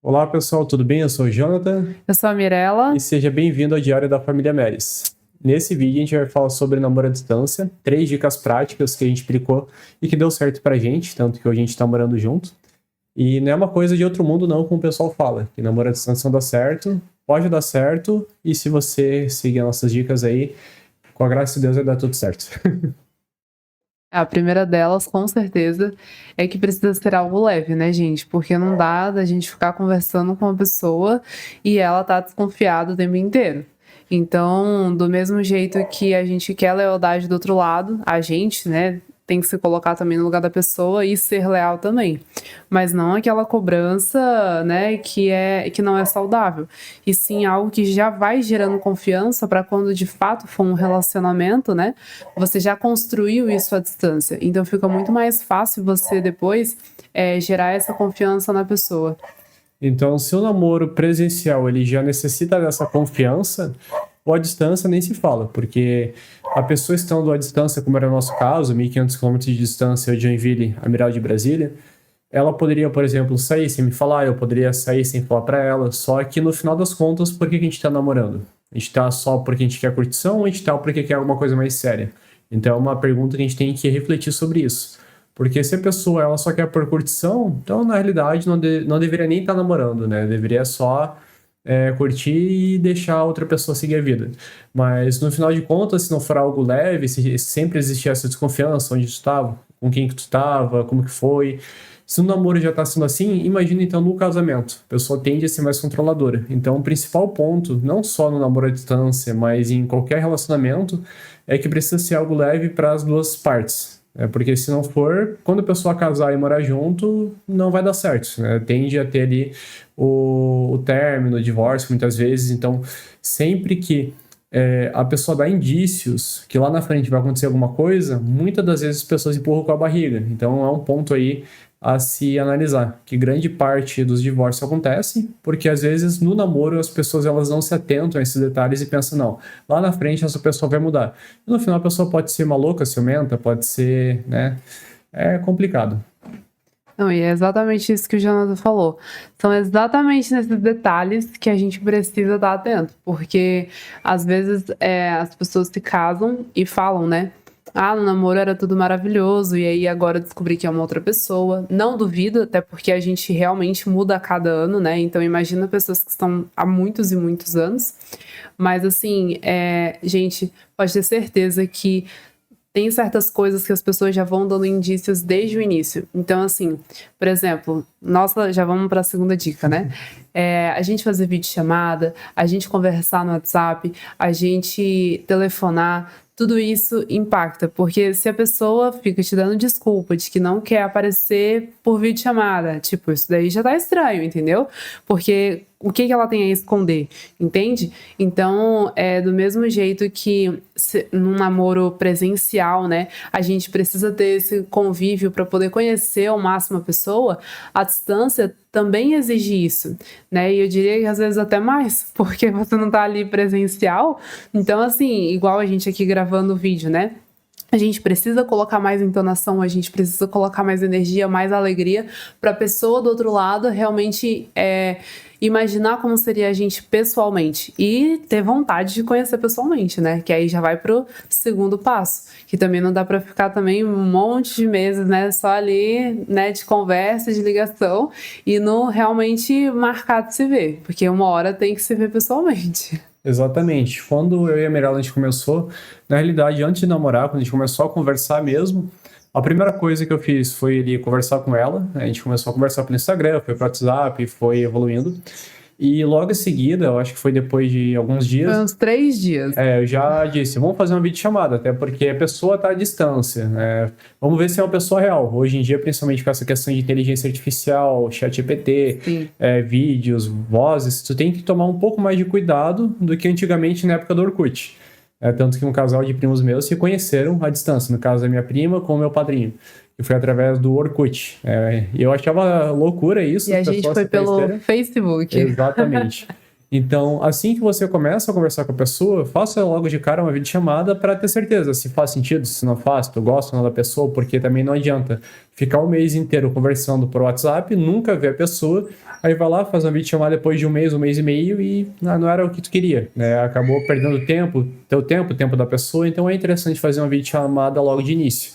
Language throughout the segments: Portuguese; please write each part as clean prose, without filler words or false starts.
Olá pessoal, tudo bem? Eu sou o Jonathan Eu sou a Mirella. e seja bem-vindo ao Diário da Família Meres. Nesse vídeo a gente vai falar sobre namoro à distância, 3 dicas práticas que a gente aplicou e que deu certo pra gente, tanto que hoje a gente tá morando junto. E não é uma coisa de outro mundo não, como o pessoal fala, que namoro à distância não dá certo, pode dar certo e se você seguir nossas dicas aí, com a graça de Deus vai dar tudo certo. A primeira delas, com certeza, é que precisa ser algo leve, né, gente? Porque não dá da gente ficar conversando com uma pessoa e ela tá desconfiada o tempo inteiro. Então, do mesmo jeito que a gente quer lealdade do outro lado, a gente, né, tem que se colocar também no lugar da pessoa e ser leal também. Mas não aquela cobrança, né, que não é saudável. E sim algo que já vai gerando confiança para quando de fato for um relacionamento, né? Você já construiu isso à distância. Então fica muito mais fácil você depois gerar essa confiança na pessoa. Então, se o namoro presencial ele já necessita dessa confiança, ou à distância nem se fala, porque a pessoa estando à distância, como era o nosso caso, 1.500 quilômetros de distância de Joinville, Amiral de Brasília, ela poderia, por exemplo, sair sem me falar, eu poderia sair sem falar para ela, só que no final das contas, por que a gente está namorando? A gente está só porque a gente quer curtição ou a gente está porque quer alguma coisa mais séria? Então é uma pergunta que a gente tem que refletir sobre isso. Porque se a pessoa ela só quer por curtição, então na realidade não deveria nem estar namorando, né? Deveria só curtir e deixar a outra pessoa seguir a vida. Mas no final de contas, se não for algo leve, se sempre existir essa desconfiança, onde tu estava, com quem que tu estava, como que foi. Se o namoro já está sendo assim, imagina então no casamento. A pessoa tende a ser mais controladora. Então o principal ponto, não só no namoro à distância, mas em qualquer relacionamento, é que precisa ser algo leve para as duas partes. Porque se não for, quando a pessoa casar e morar junto, não vai dar certo, né? Tende a ter ali o término, o divórcio, muitas vezes. Então, sempre que a pessoa dá indícios que lá na frente vai acontecer alguma coisa, muitas das vezes as pessoas empurram com a barriga. Então, é um ponto aí a se analisar, que grande parte dos divórcios acontece porque às vezes no namoro as pessoas elas não se atentam a esses detalhes e pensam, não, lá na frente essa pessoa vai mudar. E no final a pessoa pode ser maluca, ciumenta, pode ser, né? É complicado. Não, e é exatamente isso que o Jonathan falou. São exatamente nesses detalhes que a gente precisa estar atento, porque às vezes as pessoas se casam e falam, né? Ah, no namoro era tudo maravilhoso, e aí agora eu descobri que é uma outra pessoa. Não duvido, até porque a gente realmente muda a cada ano, né? Então imagina pessoas que estão há muitos e muitos anos. Mas assim, gente, pode ter certeza que tem certas coisas que as pessoas já vão dando indícios desde o início. Então, assim, por exemplo, nossa, já vamos para a segunda dica, né? A gente fazer videochamada, a gente conversar no WhatsApp, a gente telefonar, tudo isso impacta, porque se a pessoa fica te dando desculpa de que não quer aparecer por videochamada, tipo, isso daí já tá estranho, entendeu? Porque o que ela tem a esconder, entende? Então, do mesmo jeito que num namoro presencial, né, a gente precisa ter esse convívio para poder conhecer ao máximo a pessoa, a distância também exige isso, né? E eu diria que às vezes até mais, porque você não tá ali presencial. Então, assim, igual a gente aqui gravando o vídeo, né? A gente precisa colocar mais entonação, a gente precisa colocar mais energia, mais alegria para a pessoa do outro lado realmente imaginar como seria a gente pessoalmente e ter vontade de conhecer pessoalmente, né? Que aí já vai pro segundo passo, que também não dá para ficar também um monte de meses, né? Só ali, né? De conversa, de ligação e não realmente marcar de se ver, porque uma hora tem que se ver pessoalmente. Exatamente. Quando eu e a Mirella a gente começou, na realidade, antes de namorar, quando a gente começou a conversar mesmo, a primeira coisa que eu fiz foi ali conversar com ela. A gente começou a conversar pelo Instagram, foi pro WhatsApp, foi evoluindo. E logo em seguida, eu acho que foi depois de alguns dias, Foi uns 3 dias. eu já disse, vamos fazer uma videochamada, até porque a pessoa está à distância, né? Vamos ver se é uma pessoa real. Hoje em dia, principalmente com essa questão de inteligência artificial, chat GPT, vídeos, vozes, tu tem que tomar um pouco mais de cuidado do que antigamente na época do Orkut. Tanto que um casal de primos meus se conheceram à distância, no caso da minha prima com o meu padrinho, que foi através do Orkut. E eu achava loucura isso. E a gente foi pelo Facebook. Exatamente. Então, assim que você começa a conversar com a pessoa, faça logo de cara uma videochamada para ter certeza se faz sentido, se não faz, tu gosta ou não da pessoa, porque também não adianta ficar um mês inteiro conversando por WhatsApp, nunca ver a pessoa, aí vai lá, faz uma videochamada depois de um mês e meio e não era o que tu queria, né? Acabou perdendo tempo, o tempo da pessoa, então é interessante fazer uma videochamada logo de início.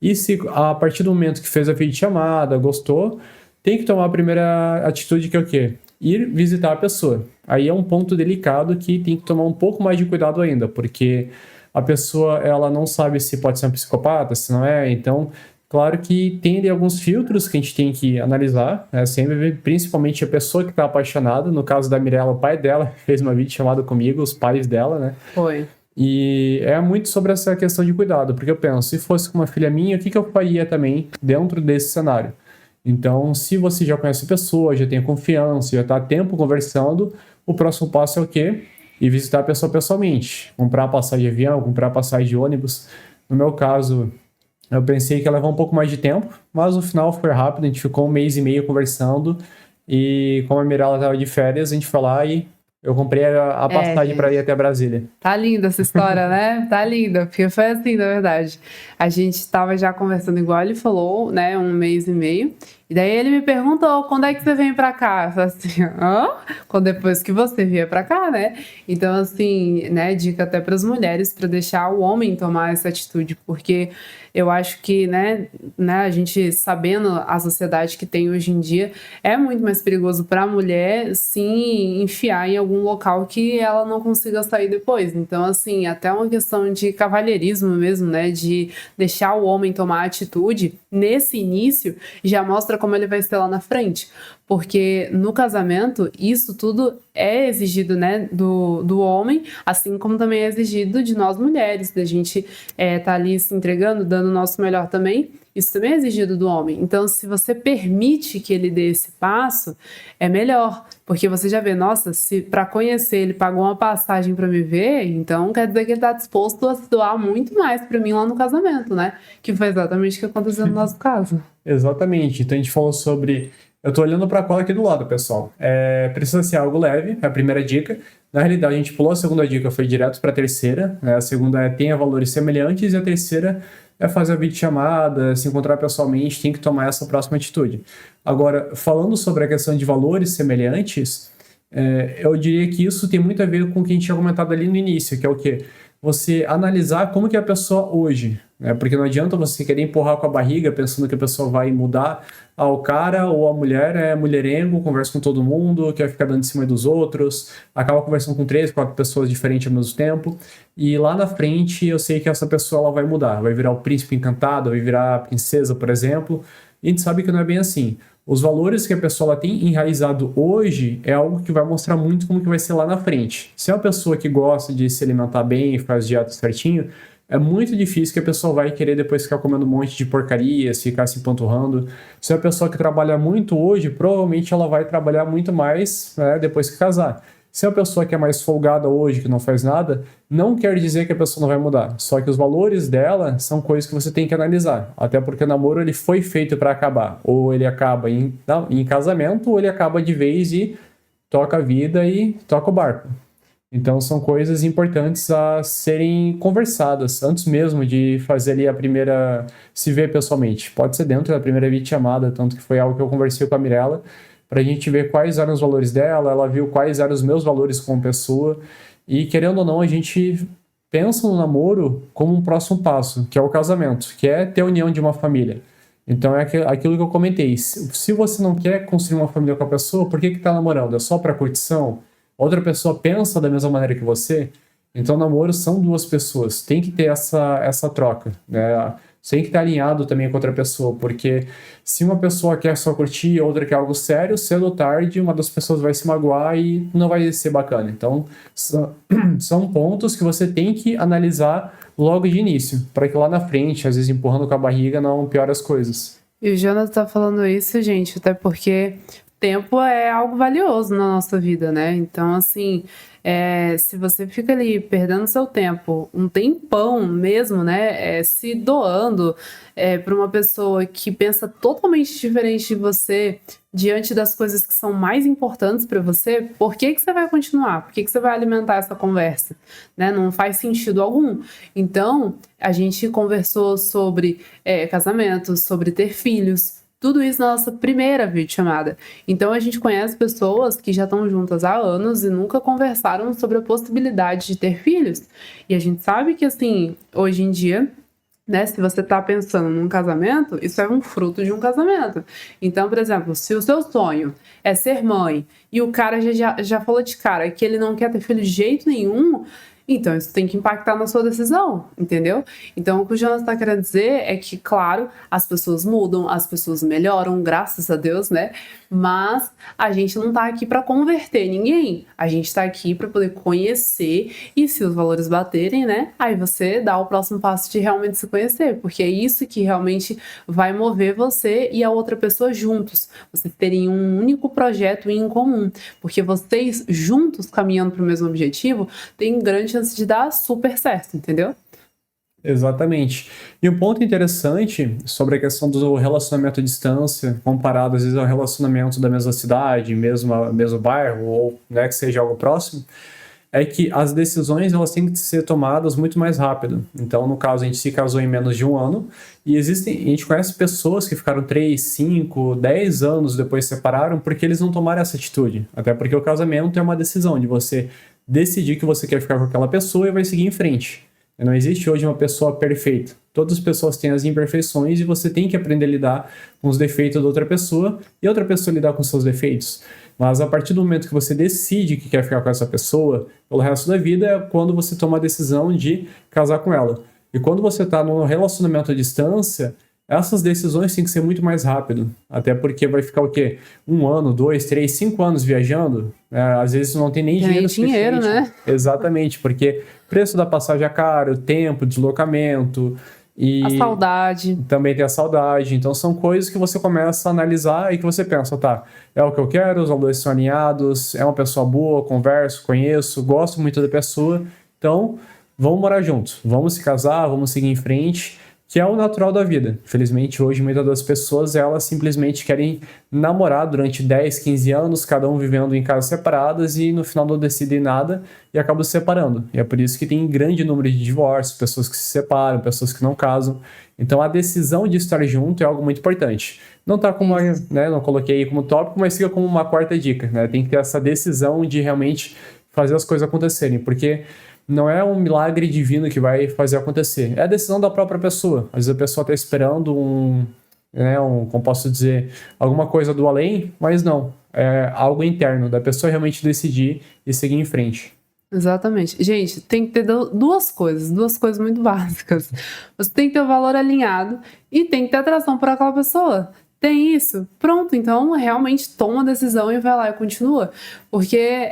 E se a partir do momento que fez a videochamada, gostou, tem que tomar a primeira atitude, que é o quê? Ir visitar a pessoa. Aí é um ponto delicado que tem que tomar um pouco mais de cuidado ainda, porque a pessoa ela não sabe se pode ser um psicopata, se não é. Então, claro que tem ali alguns filtros que a gente tem que analisar, né? Sempre, principalmente a pessoa que está apaixonada. No caso da Mirella, o pai dela fez uma videochamada comigo, os pais dela, né? Foi. E é muito sobre essa questão de cuidado, porque eu penso, se fosse com uma filha minha, o que eu faria também dentro desse cenário? Então, se você já conhece a pessoa, já tem confiança, já está há tempo conversando, o próximo passo é o quê? Ir visitar a pessoa pessoalmente. Comprar passagem de avião, comprar passagem de ônibus. No meu caso, eu pensei que ia levar um pouco mais de tempo, mas no final foi rápido, a gente ficou um mês e meio conversando, e como a Mirella estava de férias, a gente foi lá e eu comprei a passagem para ir até Brasília. Tá linda essa história, né? Tá linda, porque foi assim, na verdade. A gente estava já conversando igual ele falou, né? Um mês e meio. E daí ele me perguntou, quando é que você vem pra cá? Eu falei assim, quando depois que você vier pra cá, né? Então, assim, né? Dica até para as mulheres, para deixar o homem tomar essa atitude, porque eu acho que, né, a gente sabendo a sociedade que tem hoje em dia, é muito mais perigoso para a mulher sim enfiar em algum local que ela não consiga sair depois. Então, assim, até uma questão de cavalheirismo mesmo, né, de deixar o homem tomar atitude nesse início, já mostra como ele vai ser lá na frente. Porque no casamento, isso tudo é exigido, né, do homem, assim como também é exigido de nós mulheres, da gente tá ali se entregando, dando o nosso melhor também. Isso também é exigido do homem. Então, se você permite que ele dê esse passo, é melhor. Porque você já vê, nossa, se para conhecer ele pagou uma passagem para me ver, então quer dizer que ele está disposto a se doar muito mais para mim lá no casamento, né? Que foi exatamente o que aconteceu no nosso caso. Exatamente. Então a gente falou sobre... Eu tô olhando para a cola aqui do lado, pessoal. Precisa ser algo leve, é a primeira dica. Na realidade, a gente pulou a segunda dica, foi direto para a terceira. Né? A segunda é tenha valores semelhantes e a terceira é fazer a videochamada, se encontrar pessoalmente, tem que tomar essa próxima atitude. Agora, falando sobre a questão de valores semelhantes, eu diria que isso tem muito a ver com o que a gente tinha comentado ali no início, que é o quê? Você analisar como que é a pessoa hoje, né? Porque não adianta você querer empurrar com a barriga pensando que a pessoa vai mudar. O cara ou a mulher é mulherengo, conversa com todo mundo, quer ficar dando em cima dos outros, acaba conversando com 3, 4 pessoas diferentes ao mesmo tempo, e lá na frente eu sei que essa pessoa ela vai mudar, vai virar o príncipe encantado, vai virar a princesa, por exemplo, e a gente sabe que não é bem assim. Os valores que a pessoa ela tem enraizado hoje é algo que vai mostrar muito como que vai ser lá na frente. Se é uma pessoa que gosta de se alimentar bem e faz dieta certinho, é muito difícil que a pessoa vai querer depois ficar comendo um monte de porcarias, ficar se empanturrando. Se é uma pessoa que trabalha muito hoje, provavelmente ela vai trabalhar muito mais, né, depois que casar. Se é uma pessoa que é mais folgada hoje, que não faz nada, não quer dizer que a pessoa não vai mudar. Só que os valores dela são coisas que você tem que analisar. Até porque o namoro ele foi feito para acabar. Ou ele acaba em casamento, ou ele acaba de vez e toca a vida e toca o barco. Então são coisas importantes a serem conversadas antes mesmo de fazer ali a primeira, se ver pessoalmente. Pode ser dentro da primeira videochamada, tanto que foi algo que eu conversei com a Mirella, para a gente ver quais eram os valores dela, ela viu quais eram os meus valores como pessoa, e querendo ou não, a gente pensa no namoro como um próximo passo, que é o casamento, que é ter a união de uma família. Então é aquilo que eu comentei, se você não quer construir uma família com a pessoa, por que está namorando? É só para curtição? Outra pessoa pensa da mesma maneira que você? Então namoro são duas pessoas, tem que ter essa troca, né? Você tem que estar alinhado também com outra pessoa, porque se uma pessoa quer só curtir e outra quer algo sério, cedo ou tarde uma das pessoas vai se magoar e não vai ser bacana. Então, são pontos que você tem que analisar logo de início, para que lá na frente, às vezes empurrando com a barriga, não piore as coisas. E o Jonas tá falando isso, gente, até porque tempo é algo valioso na nossa vida, né? Então, assim, se você fica ali perdendo seu tempo, um tempão mesmo, né? Se doando para uma pessoa que pensa totalmente diferente de você, diante das coisas que são mais importantes para você, por que que você vai continuar? Por que que você vai alimentar essa conversa? Né? Não faz sentido algum. Então, a gente conversou sobre casamento, sobre ter filhos, tudo isso na nossa primeira videochamada. Então a gente conhece pessoas que já estão juntas há anos e nunca conversaram sobre a possibilidade de ter filhos. E a gente sabe que, assim, hoje em dia, né, se você está pensando num casamento, isso é um fruto de um casamento. Então, por exemplo, se o seu sonho é ser mãe e o cara já falou de cara que ele não quer ter filho de jeito nenhum, então isso tem que impactar na sua decisão, entendeu? Então o que o Jonas está querendo dizer é que, claro, as pessoas mudam, as pessoas melhoram, graças a Deus, né? Mas a gente não tá aqui para converter ninguém, a gente tá aqui para poder conhecer e, se os valores baterem, né? Aí você dá o próximo passo de realmente se conhecer, porque é isso que realmente vai mover você e a outra pessoa juntos, vocês terem um único projeto em comum, porque vocês juntos caminhando para o mesmo objetivo tem grande chance de dar super certo, entendeu? Exatamente. E um ponto interessante sobre a questão do relacionamento à distância, comparado às vezes ao relacionamento da mesma cidade, mesmo bairro, ou né, que seja algo próximo, é que as decisões elas têm que ser tomadas muito mais rápido. Então, no caso, a gente se casou em menos de um ano, e a gente conhece pessoas que ficaram 3, 5, 10 anos depois se separaram porque eles não tomaram essa atitude. Até porque o casamento é uma decisão de você decidir que você quer ficar com aquela pessoa e vai seguir em frente. Não existe hoje uma pessoa perfeita. Todas as pessoas têm as imperfeições e você tem que aprender a lidar com os defeitos da outra pessoa e outra pessoa lidar com seus defeitos. Mas a partir do momento que você decide que quer ficar com essa pessoa, pelo resto da vida é quando você toma a decisão de casar com ela. E quando você está num relacionamento à distância, essas decisões têm que ser muito mais rápido. Até porque vai ficar o quê? 1 ano, 2, 3, 5 anos viajando. Às vezes não tem nem dinheiro suficiente. Né? Exatamente, porque preço da passagem é caro, tempo, deslocamento. E a saudade. Também tem a saudade. Então são coisas que você começa a analisar e que você pensa, tá, é o que eu quero, os valores são alinhados, é uma pessoa boa, converso, conheço, gosto muito da pessoa. Então, vamos morar juntos, vamos se casar, vamos seguir em frente, que é o natural da vida. Infelizmente, hoje, muitas das pessoas, elas simplesmente querem namorar durante 10, 15 anos, cada um vivendo em casas separadas e no final não decidem nada e acabam se separando. E é por isso que tem grande número de divórcios, pessoas que se separam, pessoas que não casam. Então, a decisão de estar junto é algo muito importante. Não tá como, né, não coloquei aí como tópico, mas fica como uma quarta dica, né? Tem que ter essa decisão de realmente fazer as coisas acontecerem, porque não é um milagre divino que vai fazer acontecer. É a decisão da própria pessoa. Às vezes a pessoa está esperando como posso dizer, alguma coisa do além, mas não. É algo interno, da pessoa realmente decidir e seguir em frente. Exatamente. Gente, tem que ter duas coisas muito básicas. Você tem que ter o valor alinhado e tem que ter atração por aquela pessoa. Tem isso? Pronto, então realmente toma a decisão e vai lá e continua. Porque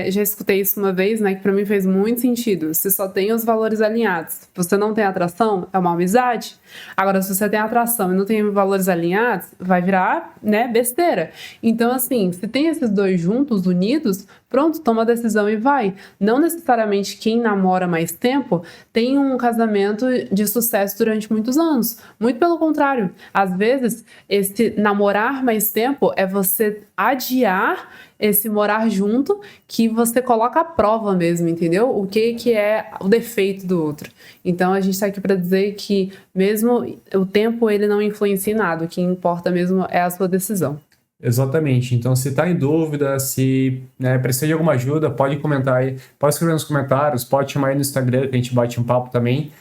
já escutei isso uma vez, né, que pra mim fez muito sentido. Se só tem os valores alinhados, você não tem atração, é uma amizade. Agora, se você tem atração e não tem valores alinhados, vai virar, né, besteira. Então, assim, se tem esses dois juntos, unidos, pronto, toma a decisão e vai. Não necessariamente quem namora mais tempo tem um casamento de sucesso durante muitos anos. Muito pelo contrário. Às vezes, esse namorar mais tempo é você adiar esse morar junto, que você coloca à prova mesmo, entendeu? O que é o defeito do outro. Então a gente tá aqui para dizer que mesmo o tempo ele não influencia em nada, o que importa mesmo é a sua decisão. Exatamente. Então, se está em dúvida, se precisa de alguma ajuda, pode comentar aí, pode escrever nos comentários, pode chamar aí no Instagram que a gente bate um papo também.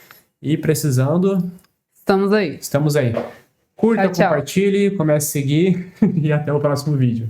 E precisando... Estamos aí. Curta, tchau. compartilhe, comece a seguir e até o próximo vídeo.